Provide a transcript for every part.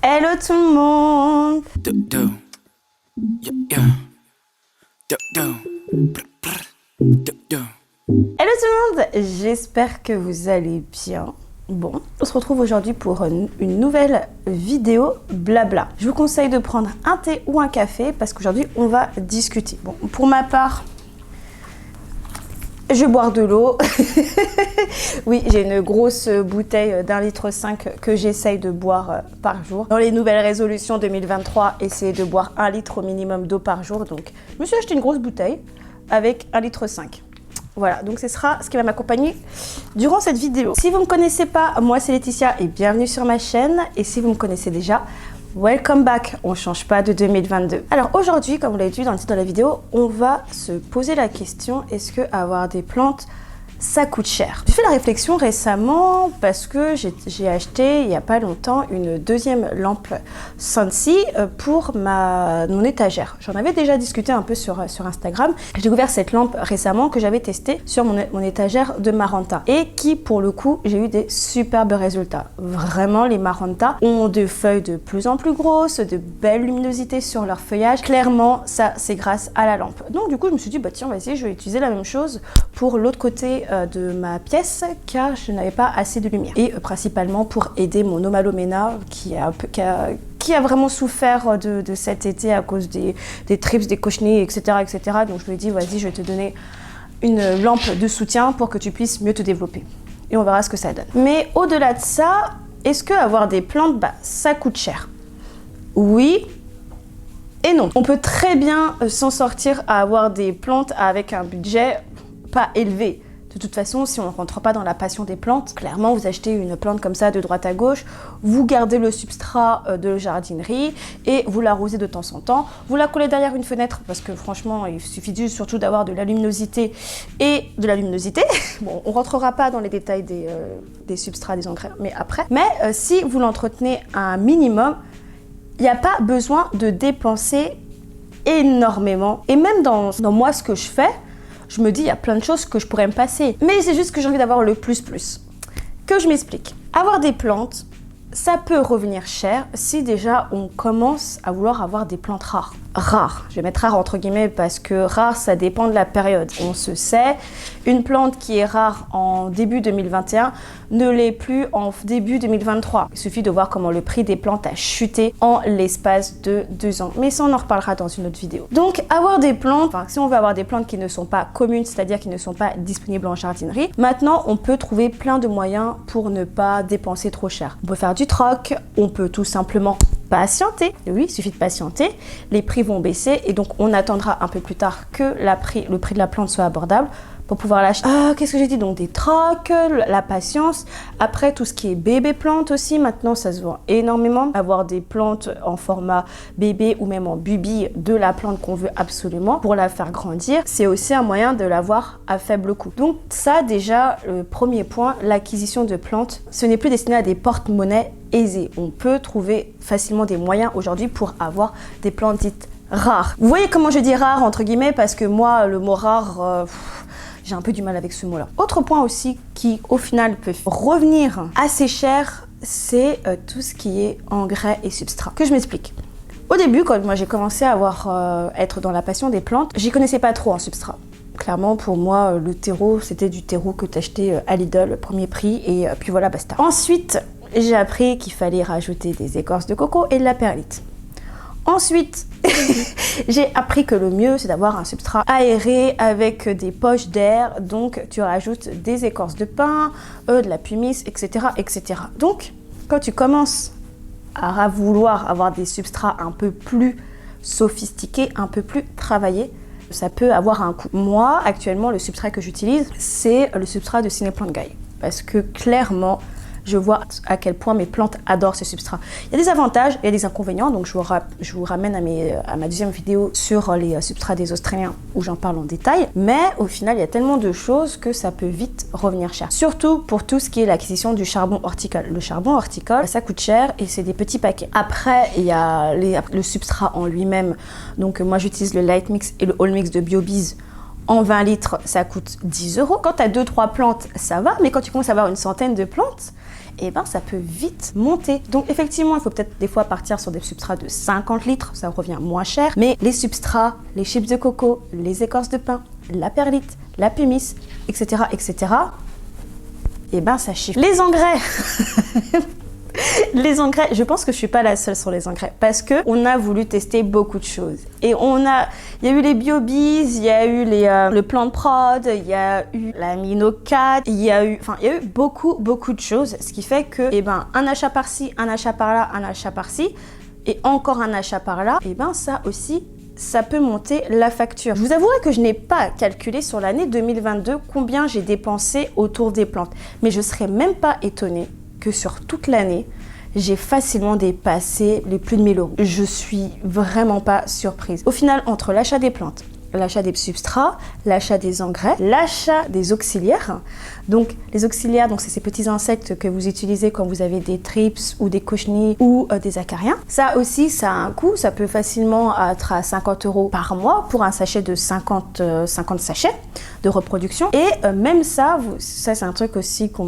Hello tout le monde. Hello tout le monde, j'espère que vous allez bien. Bon, on se retrouve aujourd'hui pour une nouvelle vidéo blabla. Je vous conseille de prendre un thé ou un café parce qu'aujourd'hui on va discuter. Bon, pour ma part, je vais boire de l'eau. Oui, j'ai une grosse bouteille d'1,5 litre que j'essaye de boire par jour. Dans les nouvelles résolutions 2023, essayer de boire 1 litre au minimum d'eau par jour. Donc, je me suis acheté une grosse bouteille avec 1,5 litre. Voilà, donc ce sera ce qui va m'accompagner durant cette vidéo. Si vous ne me connaissez pas, moi c'est Laetitia et bienvenue sur ma chaîne. Et si vous me connaissez déjà, welcome back, on ne change pas de 2022. Alors aujourd'hui, comme vous l'avez vu dans le titre de la vidéo, on va se poser la question, est-ce que avoir des plantes, ça coûte cher? J'ai fait la réflexion récemment parce que j'ai acheté il n'y a pas longtemps une deuxième lampe Scentsy pour mon étagère. J'en avais déjà discuté un peu sur Instagram. J'ai découvert cette lampe récemment que j'avais testée sur mon étagère de Maranta et qui, pour le coup, j'ai eu des superbes résultats. Vraiment, les Maranta ont des feuilles de plus en plus grosses, de belles luminosités sur leur feuillage. Clairement, ça, c'est grâce à la lampe. Donc du coup, je me suis dit, bah tiens, vas-y, je vais utiliser la même chose pour l'autre côté de ma pièce car je n'avais pas assez de lumière et principalement pour aider mon Omalomena qui a vraiment souffert de cet été à cause des trips, des cochenilles, etc., etc. Donc je lui ai dit, vas-y, je vais te donner une lampe de soutien pour que tu puisses mieux te développer et on verra ce que ça donne. Mais au-delà de ça, est-ce que avoir des plantes, ça coûte cher? Oui et non. On peut très bien s'en sortir à avoir des plantes avec un budget pas élevé. De toute façon, si on ne rentre pas dans la passion des plantes, clairement, vous achetez une plante comme ça de droite à gauche, vous gardez le substrat de jardinerie et vous l'arrosez de temps en temps. Vous la collez derrière une fenêtre parce que franchement, il suffit surtout d'avoir de la luminosité et de la luminosité. Bon, on ne rentrera pas dans les détails des substrats, des engrais, mais après. Mais si vous l'entretenez à un minimum, il n'y a pas besoin de dépenser énormément. Et même dans moi, ce que je fais, je me dis, il y a plein de choses que je pourrais me passer. Mais c'est juste que j'ai envie d'avoir le plus. Que je m'explique. Avoir des plantes, ça peut revenir cher si déjà on commence à vouloir avoir des plantes rares. Rares, je vais mettre rare entre guillemets parce que rare, ça dépend de la période. On se sait, une plante qui est rare en début 2021 ne l'est plus en début 2023. Il suffit de voir comment le prix des plantes a chuté en l'espace de 2 ans. Mais ça, on en reparlera dans une autre vidéo. Donc, avoir des plantes, si on veut avoir des plantes qui ne sont pas communes, c'est-à-dire qui ne sont pas disponibles en jardinerie, maintenant, on peut trouver plein de moyens pour ne pas dépenser trop cher. On peut faire du troc, on peut tout simplement patienter. Et oui, il suffit de patienter. Les prix vont baisser et donc on attendra un peu plus tard que le prix de la plante soit abordable pour pouvoir l'acheter. Qu'est-ce que j'ai dit? Donc des trocs, la patience. Après, tout ce qui est bébé plante aussi, maintenant ça se vend énormément. Avoir des plantes en format bébé ou même en bubille de la plante qu'on veut absolument pour la faire grandir, c'est aussi un moyen de l'avoir à faible coût. Donc ça déjà, le premier point, l'acquisition de plantes, ce n'est plus destiné à des porte-monnaies aisés. On peut trouver facilement des moyens aujourd'hui pour avoir des plantes dites rares. Vous voyez comment je dis rare entre guillemets parce que moi, le mot rare... j'ai un peu du mal avec ce mot-là. Autre point aussi qui, au final, peut revenir assez cher, c'est tout ce qui est engrais et substrat. Que je m'explique. Au début, quand moi j'ai commencé à être dans la passion des plantes, j'y connaissais pas trop en substrat. Clairement, pour moi, le terreau, c'était du terreau que tu achetais à Lidl, premier prix, et puis voilà, basta. Ensuite, j'ai appris qu'il fallait rajouter des écorces de coco et de la perlite. Ensuite, j'ai appris que le mieux, c'est d'avoir un substrat aéré avec des poches d'air. Donc, tu rajoutes des écorces de pin, de la pumice, etc., etc. Donc, quand tu commences à vouloir avoir des substrats un peu plus sophistiqués, un peu plus travaillés, ça peut avoir un coût. Moi, actuellement, le substrat que j'utilise, c'est le substrat de Cineplant Guy. Parce que clairement, je vois à quel point mes plantes adorent ce substrat. Il y a des avantages et il y a des inconvénients, donc je vous ramène à ma deuxième vidéo sur les substrats des Australiens où j'en parle en détail. Mais au final, il y a tellement de choses que ça peut vite revenir cher. Surtout pour tout ce qui est l'acquisition du charbon horticole. Le charbon horticole, ça coûte cher et c'est des petits paquets. Après, il y a le substrat en lui-même. Donc moi, j'utilise le Light Mix et le All Mix de BioBiz. En 20 litres, ça coûte 10 €. Quand tu as 2-3 plantes, ça va, mais quand tu commences à avoir une centaine de plantes, et ben ça peut vite monter. Donc effectivement, il faut peut-être des fois partir sur des substrats de 50 litres, ça revient moins cher. Mais les substrats, les chips de coco, les écorces de pin, la perlite, la pumice, etc., et ben ça chiffre. Les engrais les engrais, je pense que je suis pas la seule sur les engrais parce que on a voulu tester beaucoup de choses et il y a eu les BioBees, il y a eu le Plant Prod, il y a eu l'Amino 4, il y a eu beaucoup de choses, ce qui fait que un achat par-ci, un achat par-là, un achat par-ci et encore un achat par-là, et ben ça aussi ça peut monter la facture. Je vous avouerai que je n'ai pas calculé sur l'année 2022 combien j'ai dépensé autour des plantes, mais je serais même pas étonnée que sur toute l'année, j'ai facilement dépassé les plus de 1000 €. Je suis vraiment pas surprise. Au final, entre l'achat des plantes, l'achat des substrats, l'achat des engrais, l'achat des auxiliaires. Donc les auxiliaires, c'est ces petits insectes que vous utilisez quand vous avez des thrips ou des cochenilles ou des acariens. Ça aussi, ça a un coût. Ça peut facilement être à 50 € par mois pour un sachet de 50 sachets de reproduction. Et même ça c'est un truc aussi on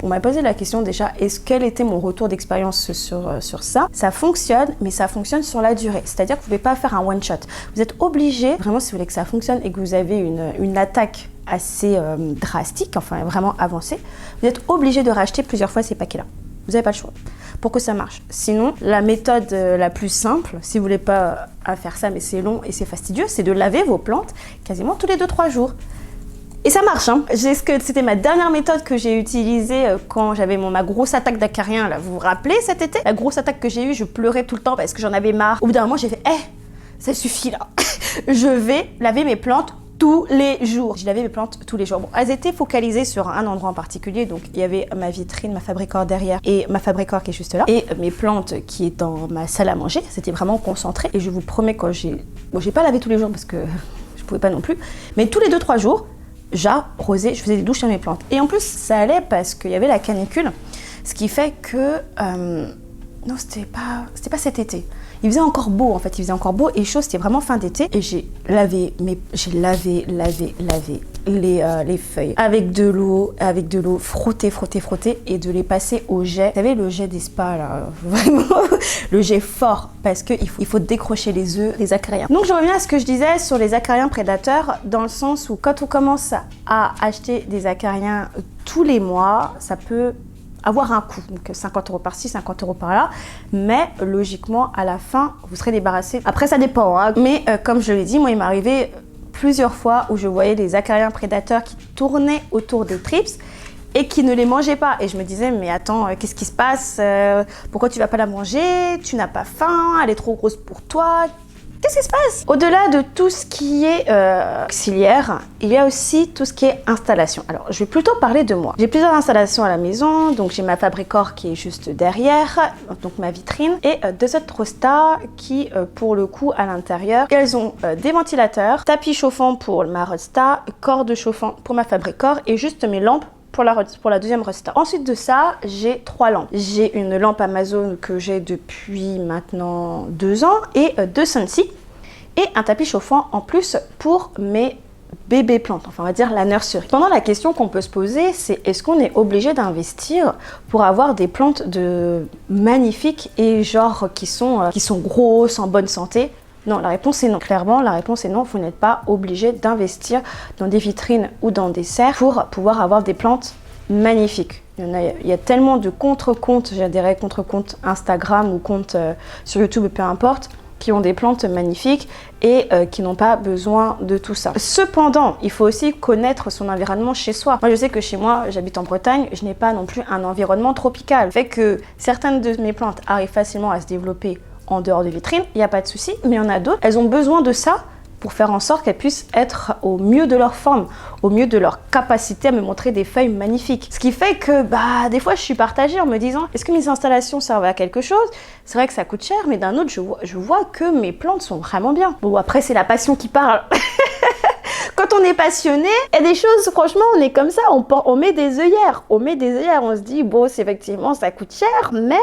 m'a posé la question déjà, quel était mon retour d'expérience sur ça. Ça fonctionne, mais ça fonctionne sur la durée. C'est-à-dire que vous ne pouvez pas faire un one-shot. Vous êtes obligé, vraiment si vous voulez que ça fonctionne et que vous avez une attaque assez drastique, enfin vraiment avancée, vous êtes obligé de racheter plusieurs fois ces paquets-là. Vous n'avez pas le choix pour que ça marche. Sinon, la méthode la plus simple, si vous voulez pas faire ça, mais c'est long et c'est fastidieux, c'est de laver vos plantes quasiment tous les 2-3 jours. Et ça marche, hein. C'était ma dernière méthode que j'ai utilisée quand j'avais ma grosse attaque d'acariens, là. Vous vous rappelez cet été? La grosse attaque que j'ai eue, je pleurais tout le temps parce que j'en avais marre. Au bout d'un moment, j'ai fait, ça suffit là. Je vais laver mes plantes tous les jours. J'ai lavé mes plantes tous les jours. Bon, elles étaient focalisées sur un endroit en particulier. Donc, il y avait ma vitrine, ma fabricor derrière et ma fabricor qui est juste là. Et mes plantes qui est dans ma salle à manger. C'était vraiment concentré. Et je vous promets, j'ai pas lavé tous les jours parce que je pouvais pas non plus. Mais tous les 2-3 jours, j'arrosais, je faisais des douches sur mes plantes. Et en plus, ça allait parce qu'il y avait la canicule. Ce qui fait que... non, c'était pas cet été. Il faisait encore beau, en fait. Il faisait encore beau et chaud. C'était vraiment fin d'été. Et j'ai lavé les feuilles avec de l'eau, frotter et de les passer au jet. Vous savez, le jet des spas, là, vraiment, le jet fort parce qu'il faut décrocher les œufs des acariens. Donc, je reviens à ce que je disais sur les acariens prédateurs dans le sens où quand on commence à acheter des acariens tous les mois, ça peut avoir un coût, donc 50 € par-ci, 50 € par-là, mais logiquement, à la fin, vous serez débarrassé. Après, ça dépend, hein. Mais comme je l'ai dit, moi, il m'est arrivé plusieurs fois où je voyais des acariens prédateurs qui tournaient autour des thrips et qui ne les mangeaient pas. Et je me disais, mais attends, qu'est-ce qui se passe? Pourquoi tu vas pas la manger? Tu n'as pas faim? Elle est trop grosse pour toi? Qu'est-ce qui se passe? Au-delà de tout ce qui est auxiliaire, il y a aussi tout ce qui est installation. Alors, je vais plutôt parler de moi. J'ai plusieurs installations à la maison. Donc, j'ai ma fabricor qui est juste derrière, donc ma vitrine, et deux autres Rosta qui, pour le coup, à l'intérieur, elles ont des ventilateurs, tapis chauffant pour ma Rosta, corde chauffant pour ma fabricor et juste mes lampes pour la deuxième Rosta. Ensuite de ça, j'ai 3 lampes. J'ai une lampe Amazon que j'ai depuis maintenant 2 ans et 2 Sunseed et un tapis chauffant en plus pour mes bébés plantes, enfin on va dire la nurserie. Pendant la question qu'on peut se poser, c'est est-ce qu'on est obligé d'investir pour avoir des plantes magnifiques et genre qui sont grosses, en bonne santé? Non, la réponse est non. Clairement, la réponse est non. Vous n'êtes pas obligé d'investir dans des vitrines ou dans des serres pour pouvoir avoir des plantes magnifiques. Il y a tellement de contre-comptes, je dirais contre-comptes Instagram ou comptes sur YouTube, peu importe, qui ont des plantes magnifiques et qui n'ont pas besoin de tout ça. Cependant, il faut aussi connaître son environnement chez soi. Moi, je sais que chez moi, j'habite en Bretagne, je n'ai pas non plus un environnement tropical. Fait que certaines de mes plantes arrivent facilement à se développer en dehors de vitrine, il n'y a pas de souci, mais il y en a d'autres, elles ont besoin de ça pour faire en sorte qu'elles puissent être au mieux de leur forme, au mieux de leur capacité à me montrer des feuilles magnifiques. Ce qui fait que des fois je suis partagée en me disant est-ce que mes installations servent à quelque chose? C'est vrai que ça coûte cher, mais d'un autre je vois que mes plantes sont vraiment bien. Bon, après c'est la passion qui parle. Quand on est passionné, il y a des choses, franchement, on est comme ça, on met des œillères. On se dit bon, c'est effectivement ça coûte cher, mais...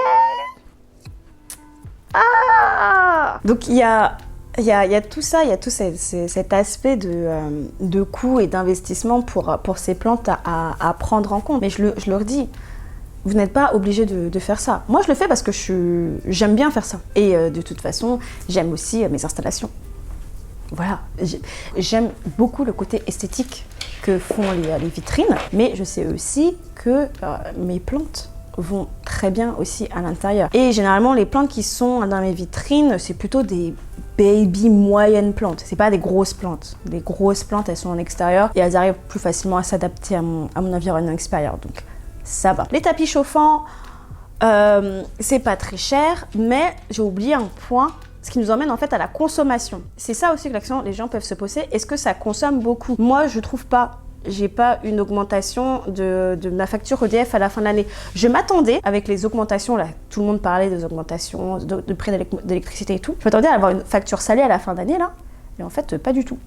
Donc il y a tout ça, il y a tout cet aspect de coût et d'investissement pour ces plantes à prendre en compte. Mais je leur dis, Vous n'êtes pas obligé de faire ça. Moi, je le fais parce que j'aime bien faire ça. Et de toute façon, j'aime aussi mes installations. Voilà, j'aime beaucoup le côté esthétique que font les vitrines, mais je sais aussi que mes plantes vont très bien aussi à l'intérieur. Et généralement, les plantes qui sont dans mes vitrines, c'est plutôt des baby moyennes plantes. C'est pas des grosses plantes. Les grosses plantes, elles sont en extérieur et elles arrivent plus facilement à s'adapter à mon environnement extérieur. Donc, ça va. Les tapis chauffants, c'est pas très cher, mais j'ai oublié un point. Ce qui nous emmène en fait à la consommation. C'est ça aussi que les gens peuvent se poser. Est-ce que ça consomme beaucoup? Moi, je trouve pas. J'ai pas une augmentation de ma facture EDF à la fin de l'année. Je m'attendais, avec les augmentations, là, tout le monde parlait des augmentations de prix d'électricité et tout. Je m'attendais à avoir une facture salée à la fin d'année, là. Et en fait, pas du tout.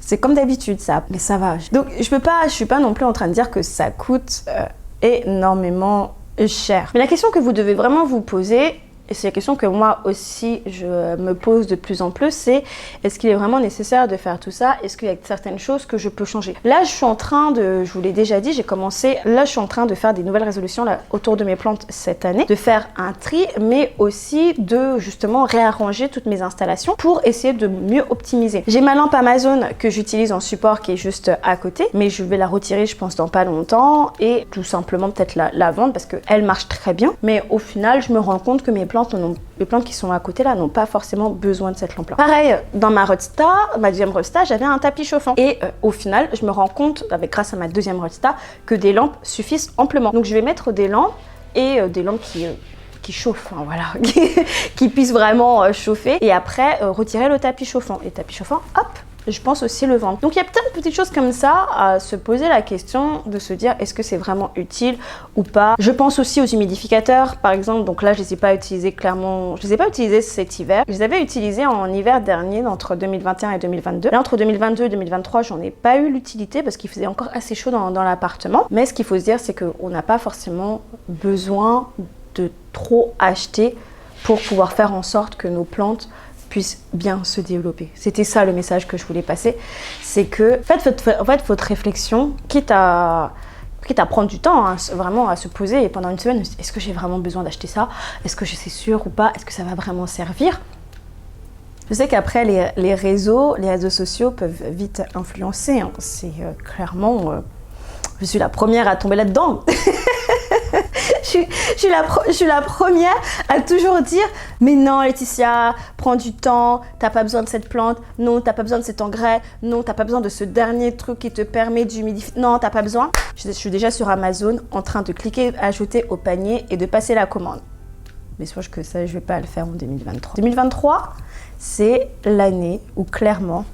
C'est comme d'habitude, ça. Mais ça va. Donc, je suis pas non plus en train de dire que ça coûte énormément cher. Mais la question que vous devez vraiment vous poser, et c'est la question que moi aussi je me pose de plus en plus, c'est est-ce qu'il est vraiment nécessaire de faire tout ça? Est-ce qu'il y a certaines choses que je peux changer? Là, je suis en train de, je vous l'ai déjà dit, là je suis en train de faire des nouvelles résolutions là, autour de mes plantes cette année, de faire un tri, mais aussi de justement réarranger toutes mes installations pour essayer de mieux optimiser. J'ai ma lampe Amazon que j'utilise en support qui est juste à côté, mais je vais la retirer je pense dans pas longtemps et tout simplement peut-être la vendre parce qu'elle marche très bien, mais au final je me rends compte que les plantes qui sont à côté là n'ont pas forcément besoin de cette lampe là. Pareil, dans ma deuxième Roadster, j'avais un tapis chauffant et au final je me rends compte grâce à ma deuxième Roadster que des lampes suffisent amplement. Donc je vais mettre des lampes et des lampes qui chauffent, hein, voilà, qui puissent vraiment chauffer et après retirer le tapis chauffant. Et le tapis chauffant, hop, je pense aussi le vendre. Donc il y a plein de petites choses comme ça à se poser la question de se dire est-ce que c'est vraiment utile ou pas. Je pense aussi aux humidificateurs par exemple, donc là je les ai pas utilisés clairement, je les ai pas utilisés cet hiver. Je les avais utilisés en hiver dernier entre 2021 et 2022. Là entre 2022 et 2023 j'en ai pas eu l'utilité parce qu'il faisait encore assez chaud dans l'appartement. Mais ce qu'il faut se dire c'est qu'on n'a pas forcément besoin de trop acheter pour pouvoir faire en sorte que nos plantes puissent bien se développer. C'était ça le message que je voulais passer, c'est que faites votre réflexion, quitte à prendre du temps, hein, vraiment à se poser et pendant une semaine, est-ce que j'ai vraiment besoin d'acheter ça? Est-ce que je suis sûre ou pas? Est-ce que ça va vraiment servir? Je sais qu'après les réseaux sociaux peuvent vite influencer, hein. C'est clairement, je suis la première à tomber là-dedans. Je suis la première à toujours dire mais non Laetitia, prends du temps, t'as pas besoin de cette plante, non t'as pas besoin de cet engrais, non t'as pas besoin de ce dernier truc qui te permet d'humidifier, non t'as pas besoin. Je suis déjà sur Amazon en train de cliquer ajouter au panier et de passer la commande. Mais sache que ça je vais pas le faire en 2023. 2023 c'est l'année où clairement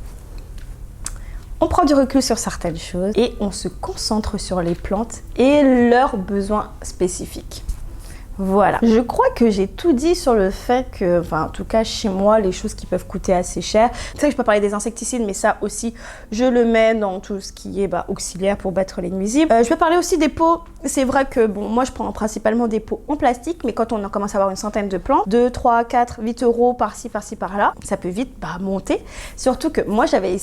on prend du recul sur certaines choses et on se concentre sur les plantes et leurs besoins spécifiques. Voilà. Je crois que j'ai tout dit sur le fait que, enfin en tout cas chez moi, les choses qui peuvent coûter assez cher. C'est vrai que je peux parler des insecticides, mais ça aussi, je le mets dans tout ce qui est auxiliaire pour battre les nuisibles. Je peux parler aussi des pots. C'est vrai que, bon, moi je prends principalement des pots en plastique, mais quand on commence à avoir une centaine de plantes, 2, 3, 4, 8 euros par-ci, par-là, ça peut vite monter. Surtout que moi j'avais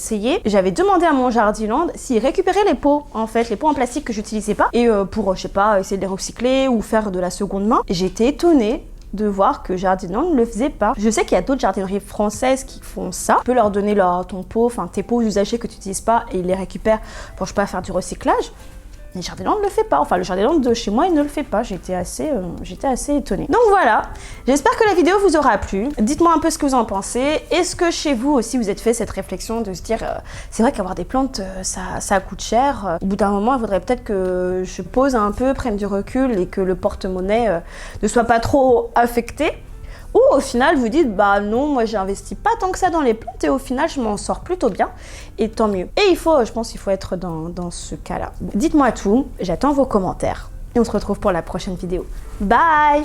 demandé à mon Jardiland s'il récupérait les pots, en fait, les pots en plastique que j'utilisais pas, et pour, je sais pas, essayer de les recycler ou faire de la seconde main. J'étais étonnée de voir que Jardiland ne le faisait pas. Je sais qu'il y a d'autres jardineries françaises qui font ça. Tu peux leur donner ton pot, enfin tes pots usagés que tu n'utilises pas et ils les récupèrent pour, je sais pas, faire du recyclage. Mais Jardiland ne le fait pas. Enfin, le Jardiland de chez moi, il ne le fait pas. J'étais assez étonnée. Donc voilà, j'espère que la vidéo vous aura plu. Dites-moi un peu ce que vous en pensez. Est-ce que chez vous aussi, vous êtes fait cette réflexion de se dire c'est vrai qu'avoir des plantes, ça coûte cher. Au bout d'un moment, il faudrait peut-être que je pose un peu, prenne du recul et que le porte-monnaie ne soit pas trop affecté. Ou au final vous dites bah non, moi j'ai investi pas tant que ça dans les plantes et au final je m'en sors plutôt bien et tant mieux. Et je pense qu'il faut être dans ce cas là. Dites-moi tout, j'attends vos commentaires et on se retrouve pour la prochaine vidéo. Bye!